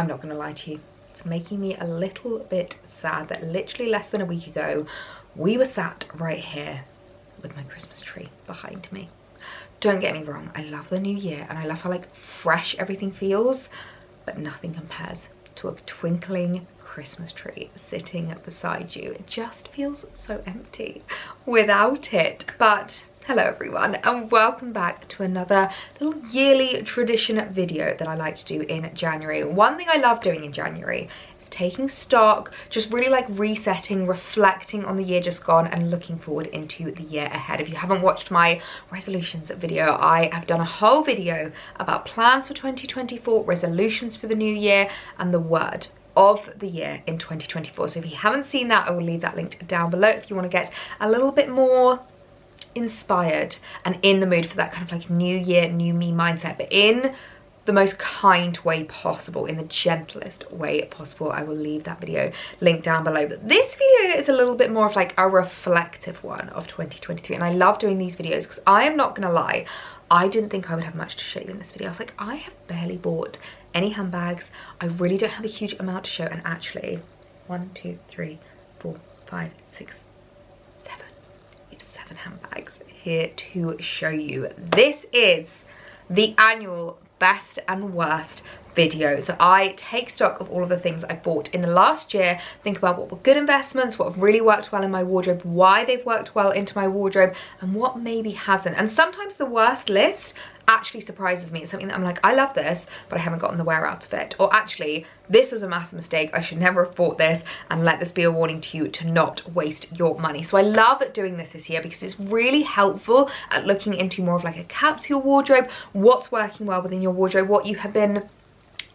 I'm not gonna lie to you, it's making me a little bit sad that literally less than a week ago, we were sat right here with my Christmas tree behind me. Don't get me wrong, I love the new year and I love how like fresh everything feels, but nothing compares to a twinkling Christmas tree sitting beside you. It just feels so empty without it. But hello everyone and welcome back to another little yearly tradition video that I like to do in January. One thing I love doing in January is taking stock, just really like resetting, reflecting on the year just gone and looking forward into the year ahead. If you haven't watched my resolutions video, I have done a whole video about plans for 2024, resolutions for the new year and the word of the year in 2024. So if you haven't seen that, I will leave that linked down below if you want to get a little bit more inspired and in the mood for that kind of like new year, new me mindset, but in the most kind way possible, in the gentlest way possible. I will leave that video linked down below. But this video is a little bit more of like a reflective one of 2023, and I love doing these videos because I am not gonna lie, I didn't think I would have much to show you in this video. I was like, I have barely bought any handbags. I really don't have a huge amount to show, and actually 1, 2, 3, 4, 5, 6, 7. We have 7 handbags here to show you. This is the annual best and worst video. So I take stock of all of the things I bought in the last year, think about what were good investments, what have really worked well in my wardrobe, why they've worked well into my wardrobe, and what maybe hasn't. And sometimes the worst list actually surprises me. It's something that I'm like, I love this, but I haven't gotten the wear out of it. Or actually, this was a massive mistake. I should never have bought this, and let this be a warning to you to not waste your money. So I love doing this year because it's really helpful at looking into more of like a capsule wardrobe, what's working well within your wardrobe, what you have been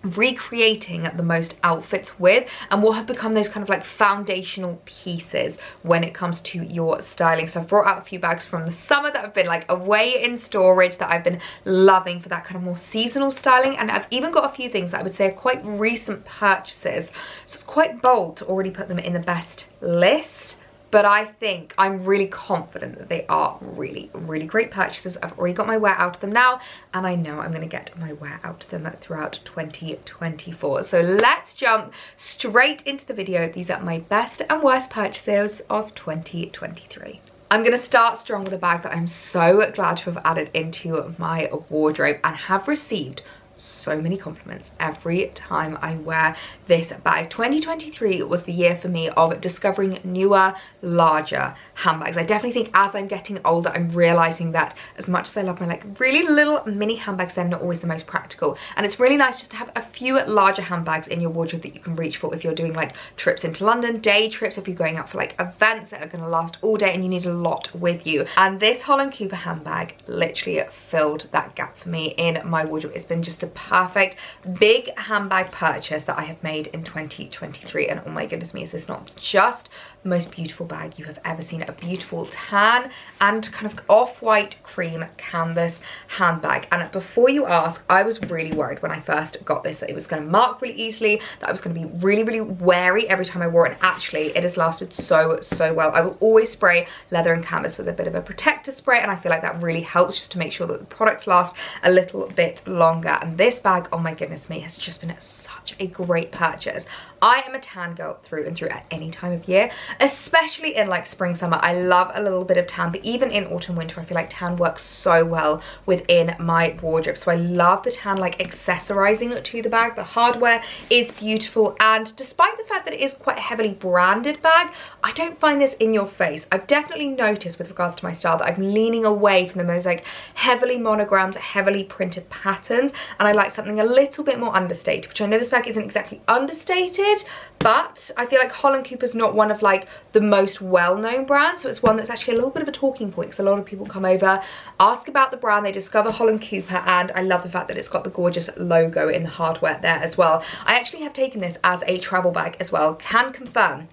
recreating the most outfits with, and what have become those kind of like foundational pieces when it comes to your styling. So I've brought out a few bags from the summer that have been like away in storage that I've been loving for that kind of more seasonal styling, and I've even got a few things that I would say are quite recent purchases, so it's quite bold to already put them in the best list. But I think I'm really confident that they are really, really great purchases. I've already got my wear out of them now, and I know I'm going to get my wear out of them throughout 2024. So let's jump straight into the video. These are my best and worst purchases of 2023. I'm going to start strong with a bag that I'm so glad to have added into my wardrobe and have received so many compliments every time I wear this bag. 2023 was the year for me of discovering newer, larger handbags. I definitely think as I'm getting older, I'm realizing that as much as I love my like really little mini handbags, they're not always the most practical, and it's really nice just to have a few larger handbags in your wardrobe that you can reach for if you're doing like trips into London, day trips, if you're going out for like events that are going to last all day and you need a lot with you. And this Holland handbag literally filled that gap for me in my wardrobe. It's been just the perfect big handbag purchase that I have made in 2023, and oh my goodness me, is this not just the most beautiful bag you have ever seen? A beautiful tan and kind of off-white cream canvas handbag. And before you ask, I was really worried when I first got this that it was going to mark really easily, that I was going to be really, really wary every time I wore it, and actually it has lasted so well. I will always spray leather and canvas with a bit of a protector spray, and I feel like that really helps just to make sure that the products last a little bit longer. And this bag, oh my goodness me, has just been such a great purchase. I am a tan girl through and through at any time of year, especially in like spring, summer. I love a little bit of tan, but even in autumn, winter, I feel like tan works so well within my wardrobe. So I love the tan like accessorizing to the bag. The hardware is beautiful, and despite the fact that it is quite a heavily branded bag, I don't find this in your face. I've definitely noticed with regards to my style that I'm leaning away from the most like heavily monogrammed, heavily printed patterns, and I like something a little bit more understated, which I know this bag isn't exactly understated, but I feel like Holland is not one of like the most well-known brands, so it's one that's actually a little bit of a talking point because a lot of people come over, ask about the brand, they discover Holland, and I love the fact that it's got the gorgeous logo in the hardware there as well. I actually have taken this as a travel bag as well, can confirm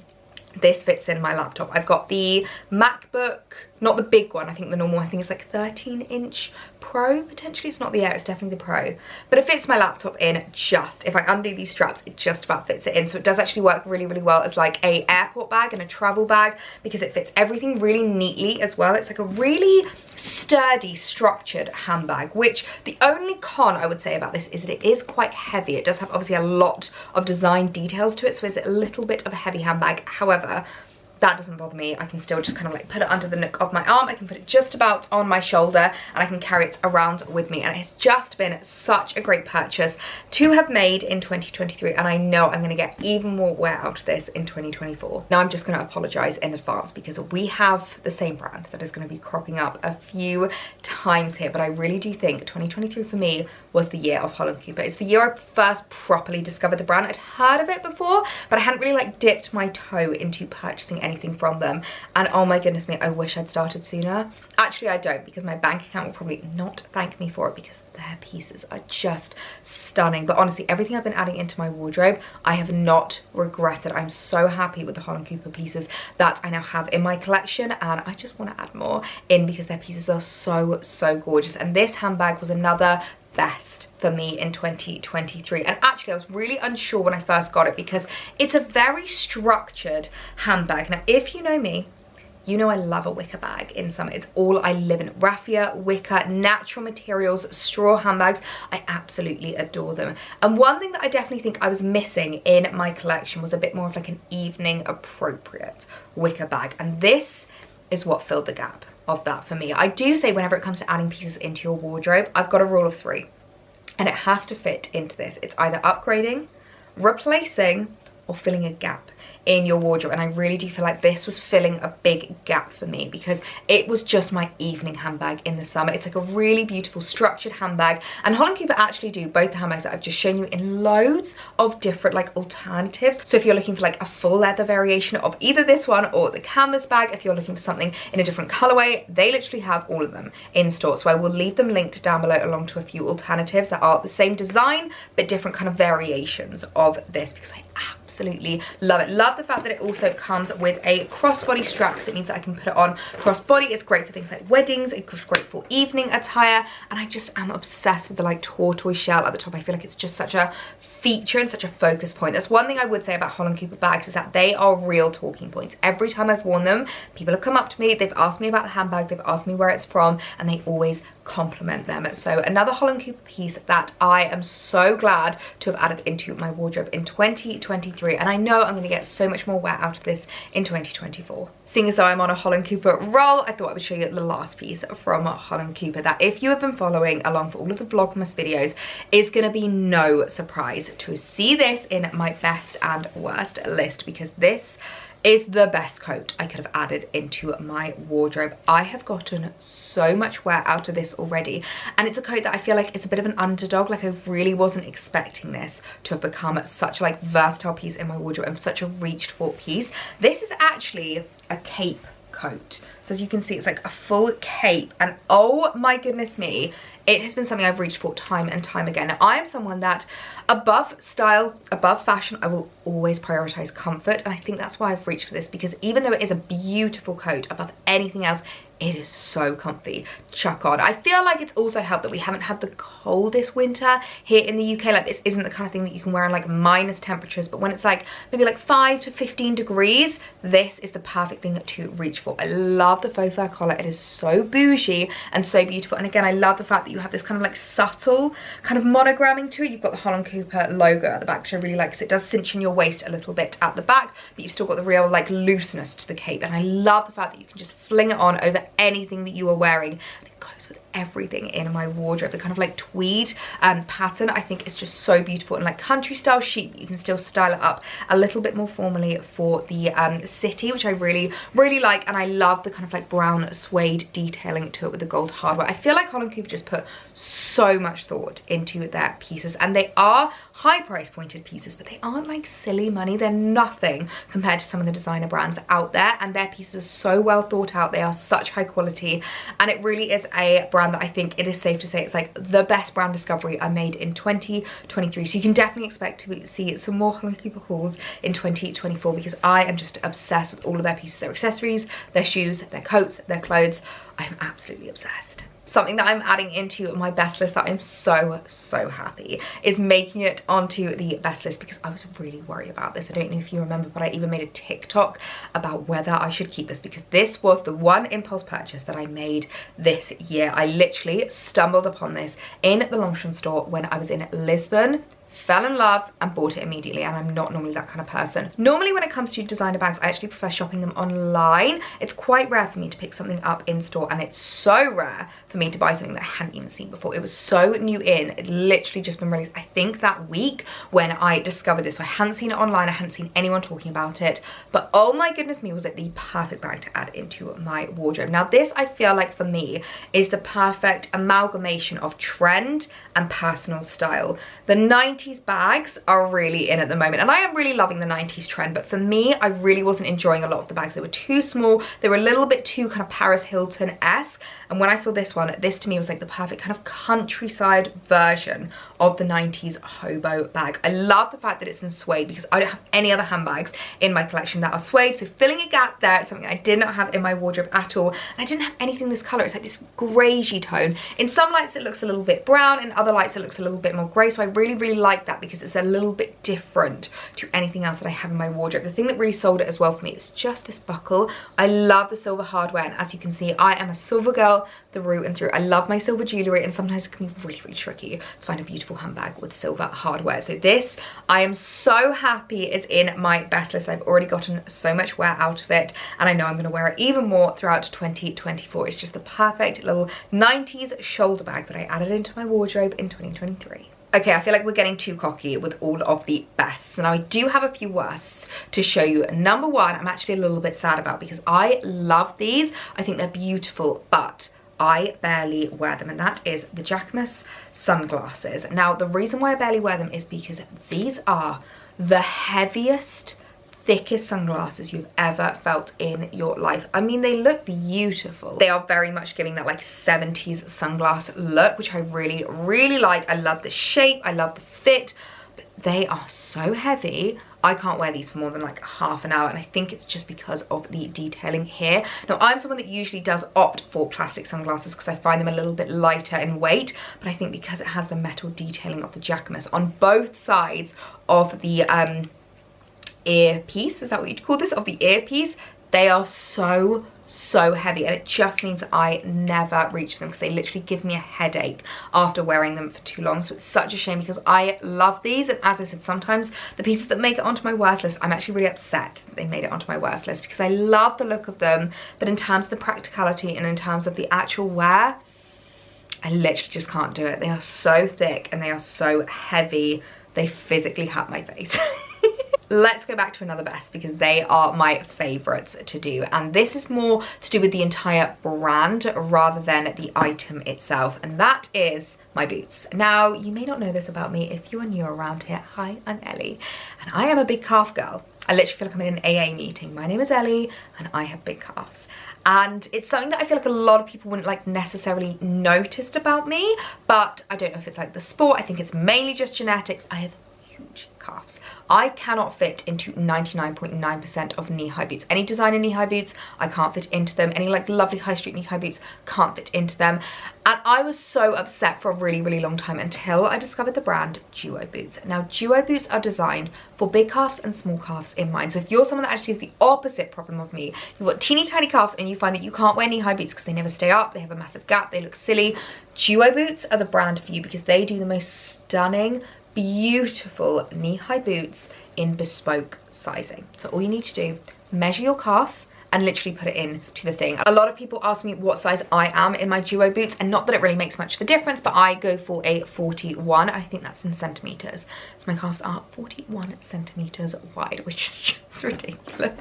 this fits in my laptop. I've got the MacBook not the big one. I think the normal, I think it's like 13-inch Pro, potentially. It's not the Air, it's definitely the Pro. But it fits my laptop in just, if I undo these straps, it just about fits it in. So it does actually work really, really well as like a airport bag and a travel bag, because it fits everything really neatly as well. It's like a really sturdy, structured handbag, which the only con I would say about this is that it is quite heavy. It does have obviously a lot of design details to it, so it's a little bit of a heavy handbag. However, that doesn't bother me. I can still just kind of like put it under the nook of my arm. I can put it just about on my shoulder, and I can carry it around with me. And it's just been such a great purchase to have made in 2023. And I know I'm going to get even more wear out of this in 2024. Now I'm just going to apologize in advance because we have the same brand that is going to be cropping up a few times here. But I really do think 2023 for me was the year of Holland Cooper. It's the year I first properly discovered the brand. I'd heard of it before, but I hadn't really like dipped my toe into purchasing anything from them. And oh my goodness me, I wish I'd started sooner. Actually, I don't, because my bank account will probably not thank me for it, because their pieces are just stunning. But honestly, everything I've been adding into my wardrobe, I have not regretted. I'm so happy with the Holland Cooper pieces that I now have in my collection, and I just want to add more in because their pieces are so gorgeous. And this handbag was another best for me in 2023. And actually I was really unsure when I first got it because it's a very structured handbag. Now if you know me, you know I love a wicker bag in summer. It's all I live in. Raffia, wicker, natural materials, straw handbags. I absolutely adore them. And one thing that I definitely think I was missing in my collection was a bit more of like an evening appropriate wicker bag. And this is what filled the gap of that for me. I do say whenever it comes to adding pieces into your wardrobe, I've got a rule of 3. And it has to fit into this. It's either upgrading, replacing, or filling a gap in your wardrobe. And I really do feel like this was filling a big gap for me because it was just my evening handbag in the summer. It's like a really beautiful structured handbag, and Holland Cooper actually do both the handbags that I've just shown you in loads of different like alternatives. So if you're looking for like a full leather variation of either this one or the canvas bag, if you're looking for something in a different colorway, they literally have all of them in store. So I will leave them linked down below along to a few alternatives that are the same design but different kind of variations of this, because I absolutely love it. Love the fact that it also comes with a crossbody strap, because it means that I can put it on crossbody. It's great for things like weddings, it's great for evening attire, and I just am obsessed with the like tortoise shell at the top. I feel like it's just such a feature and such a focus point. That's one thing I would say about Holland Cooper bags, is that they are real talking points. Every time I've worn them, people have come up to me, they've asked me about the handbag, they've asked me where it's from, and they always compliment them. So another Holland Cooper piece that I am so glad to have added into my wardrobe in 2023, and I know I'm going to get so much more wear out of this in 2024. Seeing as though I'm on a Holland Cooper roll, I thought I would show you the last piece from Holland Cooper that, if you have been following along for all of the Vlogmas videos, is going to be no surprise to see this in my best and worst list, because this is the best coat I could have added into my wardrobe. I have gotten so much wear out of this already, and it's a coat that I feel like it's a bit of an underdog. Like, I really wasn't expecting this to have become such a like versatile piece in my wardrobe and such a reached for piece. This is actually a cape coat. So as you can see, it's like a full cape, and oh my goodness me, it has been something I've reached for time and time again. Now, I am someone that above style, above fashion, I will always prioritize comfort, and I think that's why I've reached for this, because even though it is a beautiful coat, above anything else, it is so comfy. Chuck on. I feel like it's also helped that we haven't had the coldest winter here in the UK. Like, this isn't the kind of thing that you can wear in like minus temperatures, but when it's like maybe like 5 to 15 degrees, this is the perfect thing to reach for. I love the faux fur collar. It is so bougie and so beautiful. And again, I love the fact that you have this kind of like subtle kind of monogramming to it. You've got the Holland Cooper logo at the back, which I really like, because it does cinch in your waist a little bit at the back, but you've still got the real like looseness to the cape. And I love the fact that you can just fling it on over anything that you are wearing, and it goes with everything in my wardrobe. The kind of like tweed pattern, I think, is just so beautiful, and like country style chic. You can still style it up a little bit more formally for the city, which I really like. And I love the kind of like brown suede detailing to it with the gold hardware. I feel like Holland Cooper just put so much thought into their pieces, and they are high price pointed pieces, but they aren't like silly money. They're nothing compared to some of the designer brands out there, and their pieces are so well thought out. They are such high quality, and it really is a brand brand that I think it is safe to say it's like the best brand discovery I made in 2023. So you can definitely expect to see some more Holland Cooper hauls in 2024 because I am just obsessed with all of their pieces, their accessories, their shoes, their coats, their clothes. I am absolutely obsessed. Something that I'm adding into my best list that I'm so happy is making it onto the best list because I was really worried about this. I don't know if you remember, but I even made a TikTok about whether I should keep this because this was the one impulse purchase that I made this year. I literally stumbled upon this in the Longchamp store when I was in Lisbon, fell in love and bought it immediately, and I'm not normally that kind of person. Normally when it comes to designer bags, I actually prefer shopping them online. It's quite rare for me to pick something up in store, and it's so rare for me to buy something that I hadn't even seen before. It was so new in, it literally just been released I think that week when I discovered this. So I hadn't seen it online, I hadn't seen anyone talking about it, but oh my goodness me, was it the perfect bag to add into my wardrobe. Now this, I feel like for me, is the perfect amalgamation of trend and personal style. The 90s bags are really in at the moment, and I am really loving the 90s trend, but for me, I really wasn't enjoying a lot of the bags. They were too small, they were a little bit too kind of Paris Hilton-esque, and when I saw this one, this to me was like the perfect kind of countryside version of the 90s hobo bag. I love the fact that it's in suede because I don't have any other handbags in my collection that are suede, so filling a gap there. It's something I did not have in my wardrobe at all, and I didn't have anything this color. It's like this greyish tone. In some lights it looks a little bit brown, in other lights it looks a little bit more grey, so I really like that because it's a little bit different to anything else that I have in my wardrobe. The thing that really sold it as well for me is just this buckle. I love the silver hardware, and as you can see, I am a silver girl through and through. I love my silver jewellery, and sometimes it can be really tricky to find a beautiful handbag with silver hardware. So this, I am so happy is in my best list. I've already gotten so much wear out of it, and I know I'm going to wear it even more throughout 2024. It's just the perfect little 90s shoulder bag that I added into my wardrobe in 2023. Okay, I feel like we're getting too cocky with all of the bests. Now I do have a few worsts to show you. Number one, I'm actually a little bit sad about because I love these. I think they're beautiful, but I barely wear them, and that is the Jacquemus sunglasses. Now the reason why I barely wear them is because these are the heaviest, thickest sunglasses you've ever felt in your life. I mean, they look beautiful. They are very much giving that like 70s sunglass look, which I really like. I love the shape, I love the fit, but they are so heavy. I can't wear these for more than like half an hour, and I think it's just because of the detailing here. Now I'm someone that usually does opt for plastic sunglasses because I find them a little bit lighter in weight, but I think because it has the metal detailing of the Jacquemus on both sides of the earpiece, is that what you'd call this, of the earpiece, they are so heavy, and it just means that I never reach them because they literally give me a headache after wearing them for too long. So it's such a shame because I love these, and as I said, sometimes the pieces that make it onto my worst list, I'm actually really upset that they made it onto my worst list because I love the look of them, but in terms of the practicality and in terms of the actual wear, I literally just can't do it. They are so thick and they are so heavy, they physically hurt my face. Let's go back to another best because they are my favorites to do, and this is more to do with the entire brand rather than the item itself, and that is my boots. Now you may not know this about me if you are new around here. Hi, I'm Ellie, and I am a big calf girl. I literally feel like I'm in an AA meeting. My name is Ellie and I have big calves, and it's something that I feel like a lot of people wouldn't like necessarily noticed about me, but I don't know if it's like the sport. I think it's mainly just genetics. I have huge calves. I cannot fit into 99.9% of knee-high boots. Any designer knee-high boots, I can't fit into them. Any like lovely high street knee-high boots, can't fit into them. And I was so upset for a really long time until I discovered the brand Duo boots. Now Duo boots are designed for big calves and small calves in mind. So if you're someone that actually has the opposite problem of me, you've got teeny tiny calves and you find that you can't wear knee-high boots because they never stay up, they have a massive gap, they look silly, Duo boots are the brand for you because they do the most stunning, beautiful knee-high boots in bespoke sizing. So all you need to do, measure your calf and literally put it in to the thing. A lot of people ask me what size I am in my Duo boots, and not that it really makes much of a difference, but I go for a 41. I think that's in centimeters. So my calves are 41 centimeters wide, which is just It's ridiculous.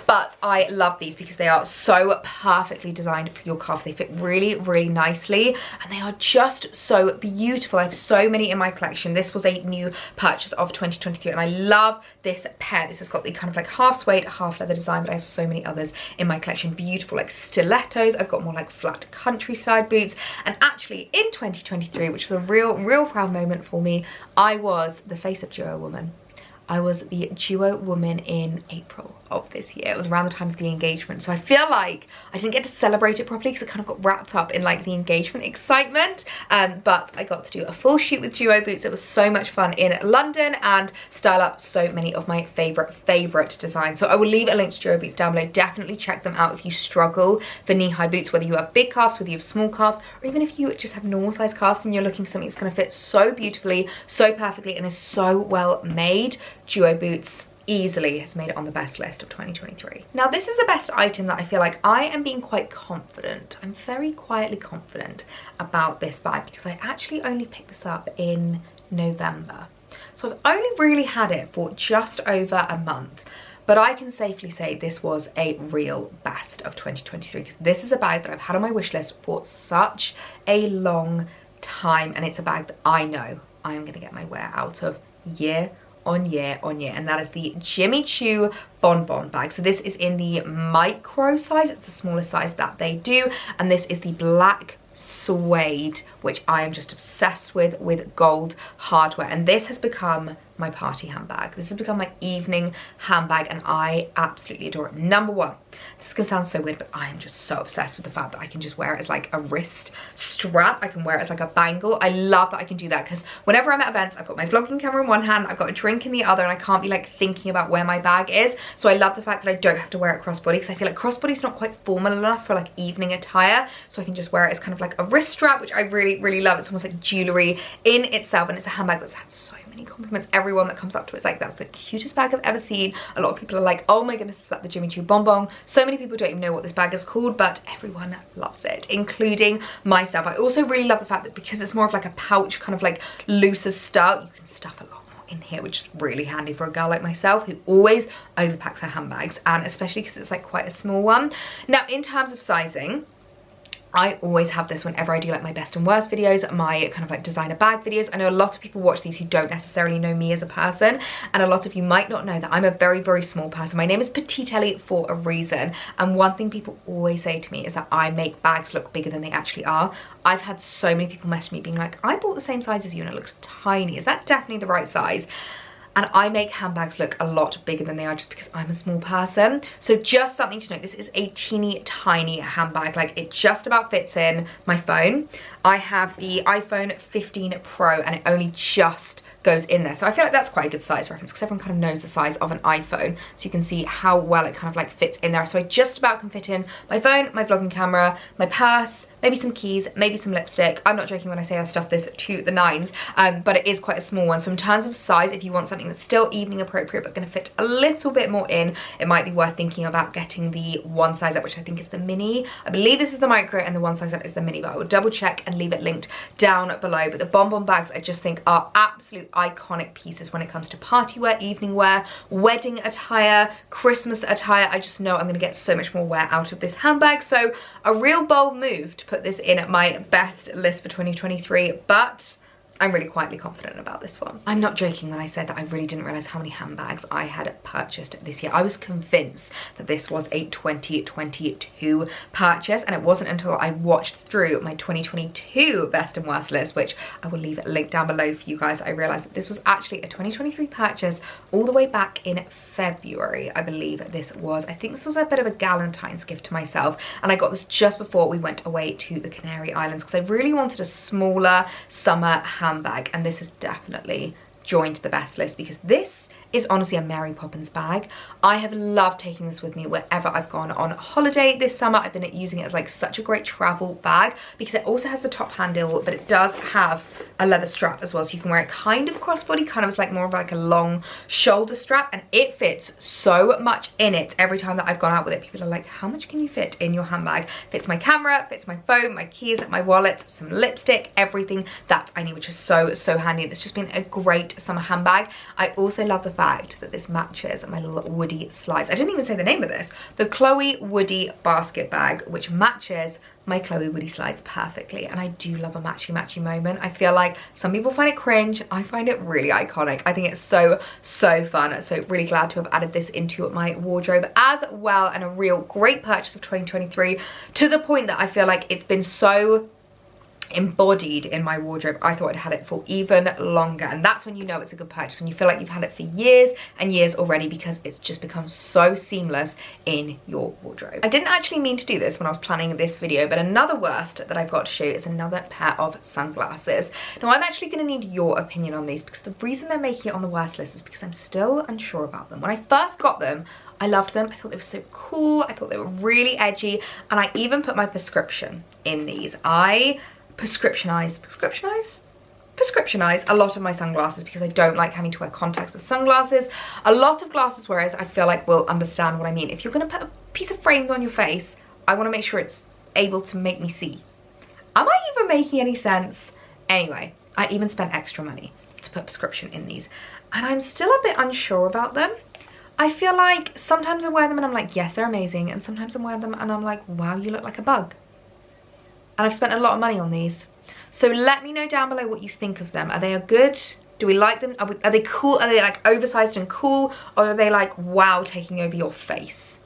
But I love these because they are so perfectly designed for your calves. They fit really, really nicely and they are just so beautiful. I have so many in my collection. This was a new purchase of 2023 and I love this pair. This has got the kind of like half suede, half leather design, but I have so many others in my collection. Beautiful like stilettos. I've got more like flat countryside boots. And actually in 2023, which was a real proud moment for me, I was the face of Duo Woman. I was the Duo Woman in April of this year. It was around the time of the engagement, so I feel like I didn't get to celebrate it properly because it kind of got wrapped up in like the engagement excitement, but I got to do a full shoot with Duo boots. It was so much fun in London and style up so many of my favorite designs. So I will leave a link to Duo boots down below. Definitely check them out if you struggle for knee-high boots, whether you have big calves, whether you have small calves, or even if you just have normal size calves and you're looking for something that's going to fit so beautifully, so perfectly, and is so well made. Duo boots easily has made it on the best list of 2023. Now this is a best item that I feel like I am being quite confident. I'm very quietly confident about this bag because I actually only picked this up in November. So I've only really had it for just over a month. But I can safely say this was a real best of 2023 because this is a bag that I've had on my wish list for such a long time. And it's a bag that I know I am going to get my wear out of year on year on year, and that is the Jimmy Choo Bonbon bag. So this is in the micro size, it's the smallest size that they do, and this is the black suede, which I am just obsessed with gold hardware, and this has become my party handbag. This has become my evening handbag and I absolutely adore it. Number one, this is gonna sound so weird, but I am just so obsessed with the fact that I can just wear it as like a wrist strap. I can wear it as like a bangle. I love that I can do that because whenever I'm at events, I've got my vlogging camera in one hand, I've got a drink in the other, and I can't be like thinking about where my bag is. So I love the fact that I don't have to wear it crossbody because I feel like crossbody's not quite formal enough for like evening attire. So I can just wear it as kind of like a wrist strap, which I really love. It's almost like jewelry in itself, and it's a handbag that's had so many compliments. Everyone that comes up to it's like, that's the cutest bag I've ever seen. A lot of people are like, oh my goodness, is that the Jimmy Choo Bonbon? So many people don't even know what this bag is called, but everyone loves it, including myself. I also really love the fact that because it's more of like a pouch, kind of like looser style, you can stuff a lot more in here, which is really handy for a girl like myself who always overpacks her handbags, and especially because it's like quite a small one. Now in terms of sizing, I always have this whenever I do like my best and worst videos, my kind of like designer bag videos. I know a lot of people watch these who don't necessarily know me as a person, and a lot of you might not know that I'm a very small person. My name is PetiteElliee for a reason, and one thing people always say to me is that I make bags look bigger than they actually are. I've had so many people message me being like, I bought the same size as you and it looks tiny. Is that definitely the right size? And I make handbags look a lot bigger than they are just because I'm a small person. So just something to note, this is a teeny tiny handbag. Like it just about fits in my phone. I have the iPhone 15 Pro and it only just goes in there. So I feel like that's quite a good size reference because everyone kind of knows the size of an iPhone. So you can see how well it kind of like fits in there. So I just about can fit in my phone, my vlogging camera, my purse, maybe some keys, maybe some lipstick. I'm not joking when I say I stuffed this to the nines, but it is quite a small one. So in terms of size, if you want something that's still evening appropriate but gonna fit a little bit more in, it might be worth thinking about getting the one size up, which I think is the mini. I believe this is the micro and the one size up is the mini, but I will double check and leave it linked down below. But the Bonbon bags I just think are absolute iconic pieces when it comes to party wear, evening wear, wedding attire, Christmas attire. I just know I'm gonna get so much more wear out of this handbag. So a real bold move to put this in at my best list for 2023, but I'm really quietly confident about this one. I'm not joking when I said that I really didn't realize how many handbags I had purchased this year. I was convinced that this was a 2022 purchase, and it wasn't until I watched through my 2022 best and worst list, which I will leave a link down below for you guys, I realized that this was actually a 2023 purchase all the way back in February, I believe this was. I think this was a bit of a Galentine's gift to myself, and I got this just before we went away to the Canary Islands because I really wanted a smaller summer handbag, and this has definitely joined the best list because this is honestly a Mary Poppins bag. I have loved taking this with me wherever I've gone on holiday this summer. I've been using it as like such a great travel bag because it also has the top handle, but it does have a leather strap as well, so you can wear it kind of crossbody, kind of as like more of like a long shoulder strap, and it fits so much in it. Every time that I've gone out with it, people are like, how much can you fit in your handbag? Fits my camera, fits my phone, my keys, my wallet, some lipstick, everything that I need, which is so handy, and it's just been a great summer handbag. I also love the fact fact that this matches my little woody slides. I didn't even say the name of this. The Chloe Woody basket bag, which matches my Chloe Woody slides perfectly. And I do love a matchy moment. I feel like some people find it cringe. I find it really iconic. I think it's so fun. So really glad to have added this into my wardrobe as well, and a real great purchase of 2023, to the point that I feel like it's been so embodied in my wardrobe. I thought I'd had it for even longer, and that's when you know it's a good purchase, when you feel like you've had it for years and years already, because it's just become so seamless in your wardrobe. I didn't actually mean to do this when I was planning this video, but another worst that I've got to show is another pair of sunglasses. Now I'm actually going to need your opinion on these, because the reason they're making it on the worst list is because I'm still unsure about them. When I first got them, I loved them. I thought they were so cool. I thought they were really edgy, and I even put my prescription in these. I prescriptionize a lot of my sunglasses because I don't like having to wear contacts with sunglasses. A lot of glasses wearers, I feel like, will understand what I mean. If you're going to put a piece of frame on your face, I want to make sure it's able to make me see. Am I even making any sense? Anyway, I even spent extra money to put prescription in these, and I'm still a bit unsure about them. I feel like sometimes I wear them and I'm like, yes, they're amazing, and sometimes I wear them and I'm like, wow, you look like a bug. And I've spent a lot of money on these. So let me know down below what you think of them. Are they a good? Do we like them? Are they cool? Are they like oversized and cool? Or are they like, wow, taking over your face?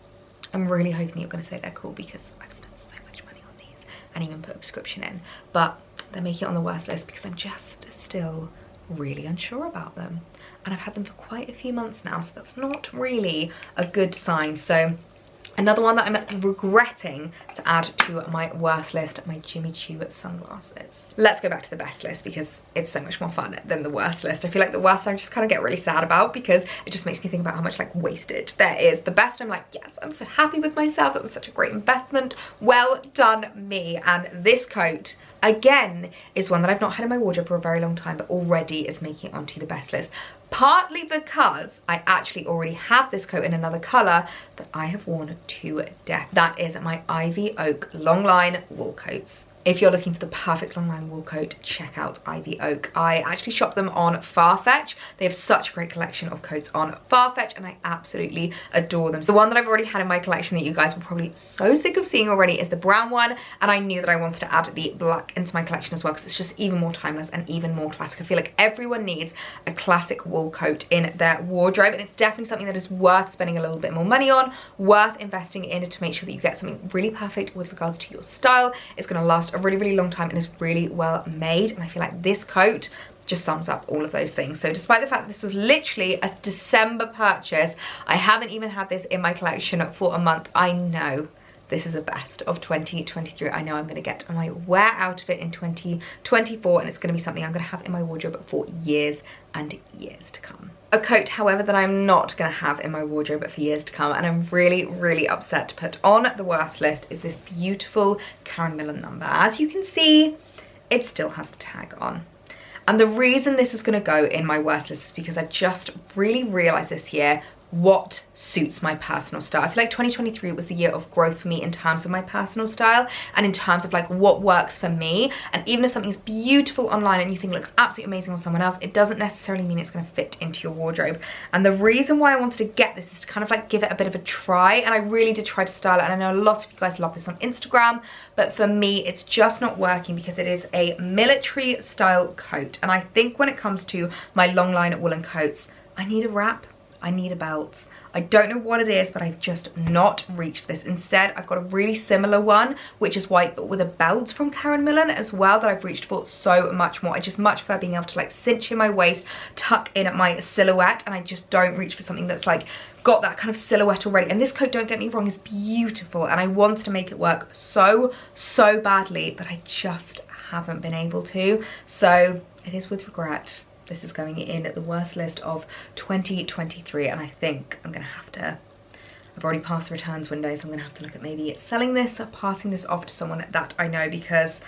I'm really hoping you're going to say they're cool, because I've spent so much money on these and even put a prescription in. But they're making it on the worst list because I'm just still really unsure about them. And I've had them for quite a few months now, so that's not really a good sign. So another one that I'm regretting to add to my worst list, my Jimmy Choo sunglasses. Let's go back to the best list because it's so much more fun than the worst list. I feel like the worst I just kind of get really sad about because it just makes me think about how much like wastage there is. The best, I'm like, yes, I'm so happy with myself. That was such a great investment. Well done me. And this coat, again, is one that I've not had in my wardrobe for a very long time, but already is making it onto the best list. Partly because I actually already have this coat in another colour that I have worn to death. That is my Ivy Oak Longline wool coats. If you're looking for the perfect longline wool coat, check out Ivy Oak. I actually shop them on Farfetch. They have such a great collection of coats on Farfetch, and I absolutely adore them. So the one that I've already had in my collection that you guys were probably so sick of seeing already is the brown one, and I knew that I wanted to add the black into my collection as well because it's just even more timeless and even more classic. I feel like everyone needs a classic wool coat in their wardrobe, and it's definitely something that is worth spending a little bit more money on, worth investing in to make sure that you get something really perfect with regards to your style. It's going to last a really long time and is really well made, and I feel like this coat just sums up all of those things. So despite the fact that this was literally a December purchase, I haven't even had this in my collection for a month. I know this is a best of 2023. I know I'm going to get my wear out of it in 2024, and it's going to be something I'm going to have in my wardrobe for years and years to come. A coat, however, that I'm not going to have in my wardrobe for years to come, and I'm really upset to put on the worst list, is this beautiful Karen Millen number. As you can see, it still has the tag on. And the reason this is going to go in my worst list is because I just really realised this year what suits my personal style. I feel like 2023 was the year of growth for me in terms of my personal style and in terms of like what works for me. And even if something's beautiful online and you think it looks absolutely amazing on someone else, it doesn't necessarily mean it's going to fit into your wardrobe. And the reason why I wanted to get this is to kind of like give it a bit of a try, and I really did try to style it, and I know a lot of you guys love this on Instagram, but for me it's just not working because it is a military style coat. And I think when it comes to my long line woolen coats, I need a wrap, I need a belt. I don't know what it is, but I've just not reached for this. Instead, I've got a really similar one, which is white, but with a belt from Karen Millen as well, that I've reached for so much more. I just much prefer being able to like cinch in my waist, tuck in at my silhouette, and I just don't reach for something that's like got that kind of silhouette already. And this coat, don't get me wrong, is beautiful, and I wanted to make it work so badly, but I just haven't been able to. So it is with regret. This is going in at the worst list of 2023, and I think I'm gonna have to, I've already passed the returns window, so I'm gonna have to look at maybe selling this or passing this off to someone that I know, because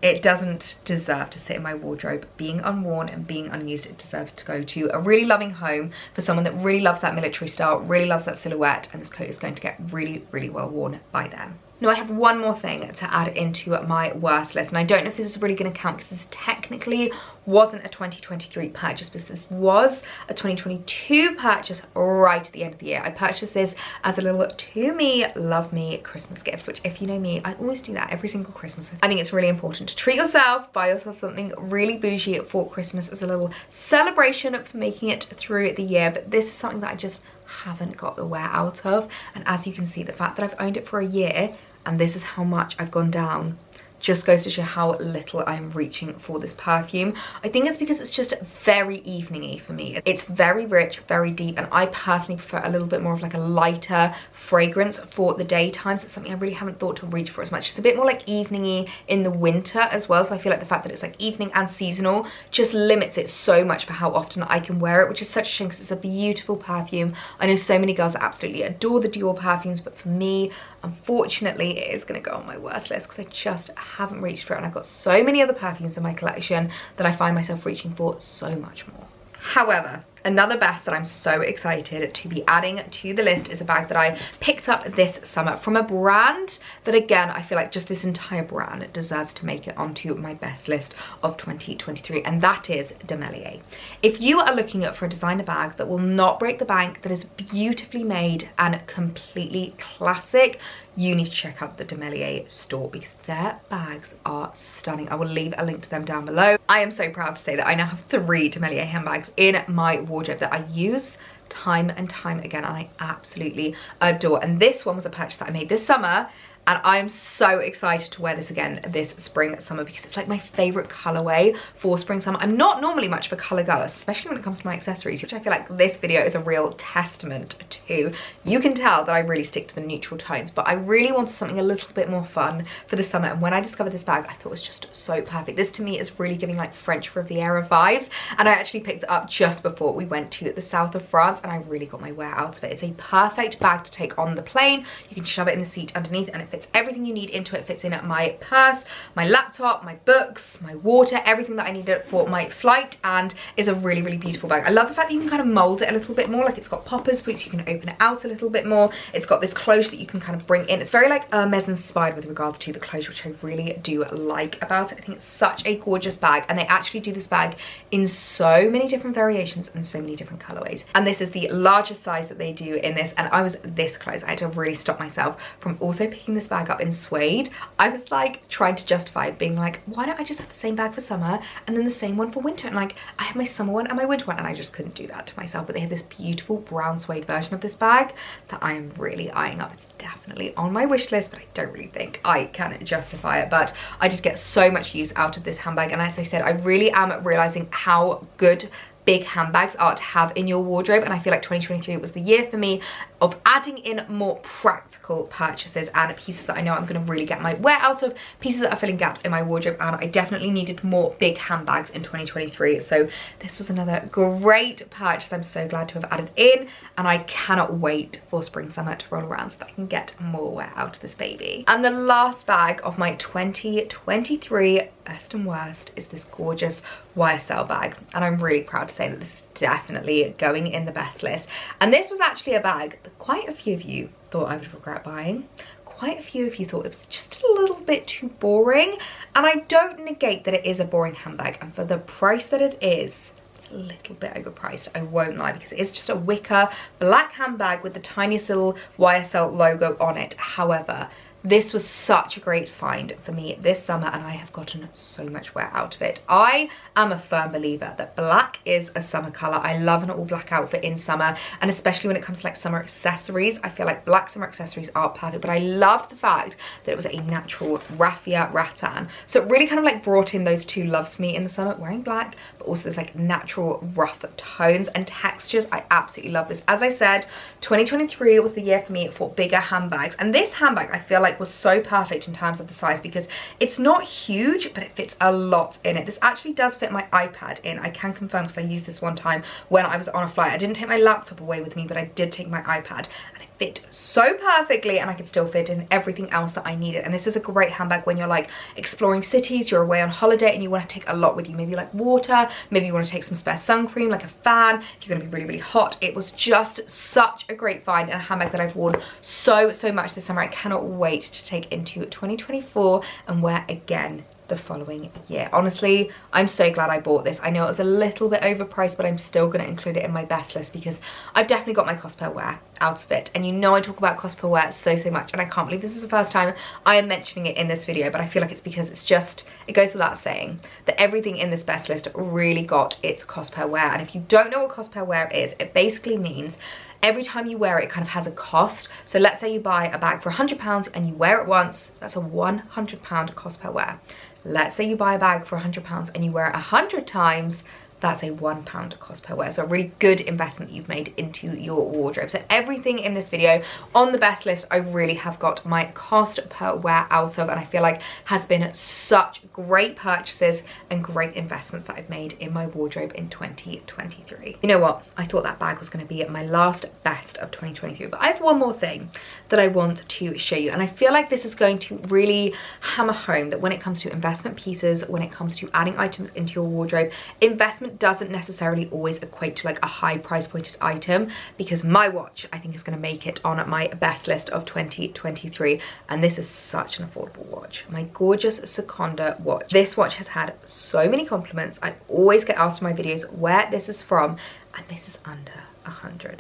it doesn't deserve to sit in my wardrobe being unworn and being unused. It deserves to go to a really loving home for someone that really loves that military style, really loves that silhouette, and this coat is going to get really well worn by them. Now I have one more thing to add into my worst list, and I don't know if this is really going to count because this technically wasn't a 2023 purchase, but this was a 2022 purchase right at the end of the year. I purchased this as a little to me, love me Christmas gift, which if you know me, I always do that every single Christmas. I think it's really important to treat yourself, buy yourself something really bougie for Christmas as a little celebration for making it through the year, but this is something that I just haven't got the wear out of, and as you can see, the fact that I've owned it for a year and this is how much I've gone down just goes to show how little I'm reaching for this perfume. I think it's because it's just very evening-y for me. It's very rich, very deep, and I personally prefer a little bit more of like a lighter fragrance for the daytime, so it's something I really haven't thought to reach for as much. It's a bit more like evening-y in the winter as well, so I feel like the fact that it's like evening and seasonal just limits it so much for how often I can wear it, which is such a shame because it's a beautiful perfume. I know so many girls that absolutely adore the Dior perfumes, but for me, unfortunately, it is going to go on my worst list because I just haven't reached for it, and I've got so many other perfumes in my collection that I find myself reaching for so much more. However, another best that I'm so excited to be adding to the list is a bag that I picked up this summer from a brand that, again, I feel like just this entire brand deserves to make it onto my best list of 2023, and that is Demelier. If you are looking for a designer bag that will not break the bank, that is beautifully made and completely classic, you need to check out the Demelier store because their bags are stunning. I will leave a link to them down below. I am so proud to say that I now have 3 Demelier handbags in my wardrobe that I use time and time again, and I absolutely adore. And this one was a purchase that I made this summer, and I'm so excited to wear this again this spring summer because it's like my favorite colorway for spring summer. I'm not normally much of a color girl, especially when it comes to my accessories, which I feel like this video is a real testament to. You can tell that I really stick to the neutral tones, but I really wanted something a little bit more fun for the summer, and when I discovered this bag, I thought it was just so perfect. This to me is really giving like French Riviera vibes, and I actually picked it up just before we went to the south of France, and I really got my wear out of it. It's a perfect bag to take on the plane. You can shove it in the seat underneath, and it fits everything you need into it. Fits in my purse, my laptop, my books, my water, everything that I needed for my flight, and is a really, really beautiful bag. I love the fact that you can kind of mold it a little bit more, like it's got poppers so you can open it out a little bit more. It's got this closure that you can kind of bring in. It's very like Hermes inspired with regards to the closure, which I really do like about it. I think it's such a gorgeous bag, and they actually do this bag in so many different variations and so many different colorways, and this is the largest size that they do in this, and I was this close. I had to really stop myself from also picking this bag up in suede. I was like trying to justify being like, why don't I just have the same bag for summer and then the same one for winter, and like I have my summer one and my winter one, and I just couldn't do that to myself. But they have this beautiful brown suede version of this bag that I am really eyeing up. It's definitely on my wish list, but I don't really think I can justify it. But I just get so much use out of this handbag, and as I said, I really am realizing how good big handbags are to have in your wardrobe, and I feel like 2023 was the year for me of adding in more practical purchases and pieces that I know I'm going to really get my wear out of, pieces that are filling gaps in my wardrobe, and I definitely needed more big handbags in 2023. So this was another great purchase. I'm so glad to have added in, and I cannot wait for spring summer to roll around so that I can get more wear out of this baby. And the last bag of my 2023 best and worst is this gorgeous YSL bag, and I'm really proud to say that this is definitely going in the best list. And this was actually a bag that quite a few of you thought I would regret buying. Quite a few of you thought it was just a little bit too boring, and I don't negate that it is a boring handbag, and for the price that it is, it's a little bit overpriced, I won't lie, because it is just a wicker black handbag with the tiniest little YSL logo on it. However, this was such a great find for me this summer, and I have gotten so much wear out of it. I am a firm believer that black is a summer color. I love an all black outfit in summer, and especially when it comes to like summer accessories, I feel like black summer accessories are perfect. But I loved the fact that it was a natural raffia rattan, so it really kind of like brought in those two loves for me in the summer, wearing black, but also this like natural rough tones and textures. I absolutely love this. As I said, 2023 was the year for me for bigger handbags, and this handbag I feel like was so perfect in terms of the size because it's not huge, but it fits a lot in it. This actually does fit my iPad in. I can confirm because I used this one time when I was on a flight. I didn't take my laptop away with me, but I did take my iPad, and it fit so perfectly, and I could still fit in everything else that I needed. And this is a great handbag when you're like exploring cities, you're away on holiday and you want to take a lot with you. Maybe like water, maybe you want to take some spare sun cream, like a fan, if you're going to be really, really hot. It was just such a great find and a handbag that I've worn so much this summer. I cannot wait to take into 2024 and wear again the following year. Honestly, I'm so glad I bought this. I know it was a little bit overpriced, but I'm still going to include it in my best list because I've definitely got my cost per wear out of it. And you know I talk about cost per wear so much, and I can't believe this is the first time I am mentioning it in this video, but I feel like it's because it's just, it goes without saying that everything in this best list really got its cost per wear. And if you don't know what cost per wear is, it basically means every time you wear it, it kind of has a cost. So let's say you buy a bag for £100 and you wear it once, that's a £100 cost per wear. Let's say you buy a bag for £100 and you wear it 100 times, that's a £1 cost per wear. So a really good investment you've made into your wardrobe. So everything in this video on the best list, I really have got my cost per wear out of, and I feel like has been such great purchases and great investments that I've made in my wardrobe in 2023. You know what? I thought that bag was going to be my last best of 2023, but I have one more thing that I want to show you, and I feel like this is going to really hammer home that when it comes to investment pieces, when it comes to adding items into your wardrobe, investment doesn't necessarily always equate to like a high price pointed item, because my watch I think is going to make it on my best list of 2023, and this is such an affordable watch. My gorgeous Seconda watch. This watch has had so many compliments. I always get asked in my videos where this is from, and this is under £100.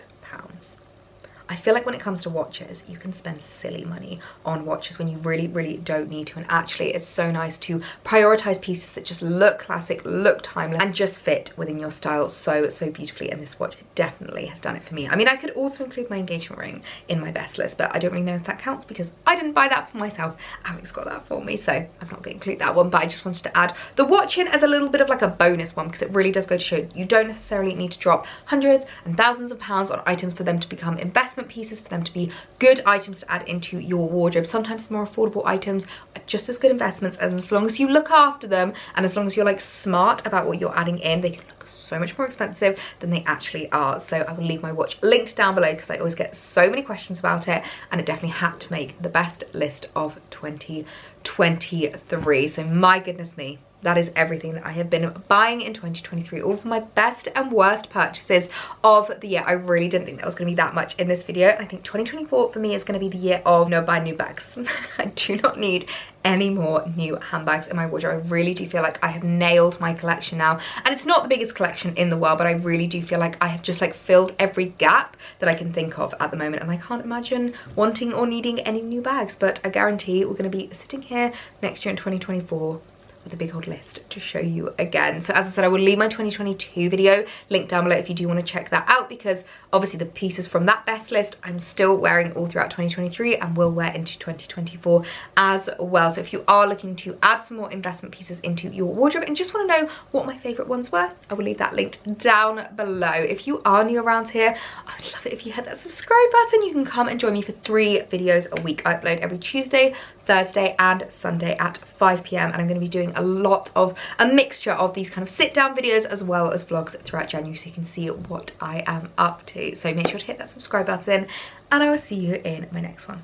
I feel like when it comes to watches, you can spend silly money on watches when you really don't need to, and actually it's so nice to prioritize pieces that just look classic, look timeless, and just fit within your style so beautifully, and this watch definitely has done it for me. I mean, I could also include my engagement ring in my best list, but I don't really know if that counts because I didn't buy that for myself. Alex got that for me, so I'm not going to include that one, but I just wanted to add the watch in as a little bit of like a bonus one, because it really does go to show you don't necessarily need to drop hundreds and thousands of pounds on items for them to become investment pieces, for them to be good items to add into your wardrobe. Sometimes the more affordable items are just as good investments, and as long as you look after them and as long as you're like smart about what you're adding in, they can look so much more expensive than they actually are. So I will leave my watch linked down below because I always get so many questions about it, and it definitely had to make the best list of 2023. So my goodness me, that is everything that I have been buying in 2023. All of my best and worst purchases of the year. I really didn't think that was going to be that much in this video. I think 2024 for me is going to be the year of no buy new bags. I do not need any more new handbags in my wardrobe. I really do feel like I have nailed my collection now, and it's not the biggest collection in the world, but I really do feel like I have just like filled every gap that I can think of at the moment, and I can't imagine wanting or needing any new bags. But I guarantee we're going to be sitting here next year in 2024 with a big old list to show you again. So as I said, I will leave my 2022 video linked down below if you do want to check that out, because obviously the pieces from that best list I'm still wearing all throughout 2023 and will wear into 2024 as well. So if you are looking to add some more investment pieces into your wardrobe and just want to know what my favorite ones were, I will leave that linked down below. If you are new around here, I would love it if you hit that subscribe button. You can come and join me for 3 videos a week. I upload every Tuesday, Thursday and Sunday at 5 PM, and I'm going to be doing a mixture of these kind of sit down videos as well as vlogs throughout January, so you can see what I am up to. So make sure to hit that subscribe button, and I will see you in my next one.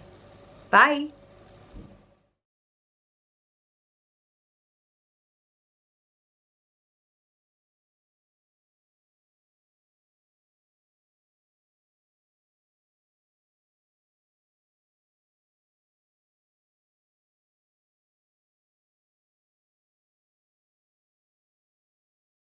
Bye.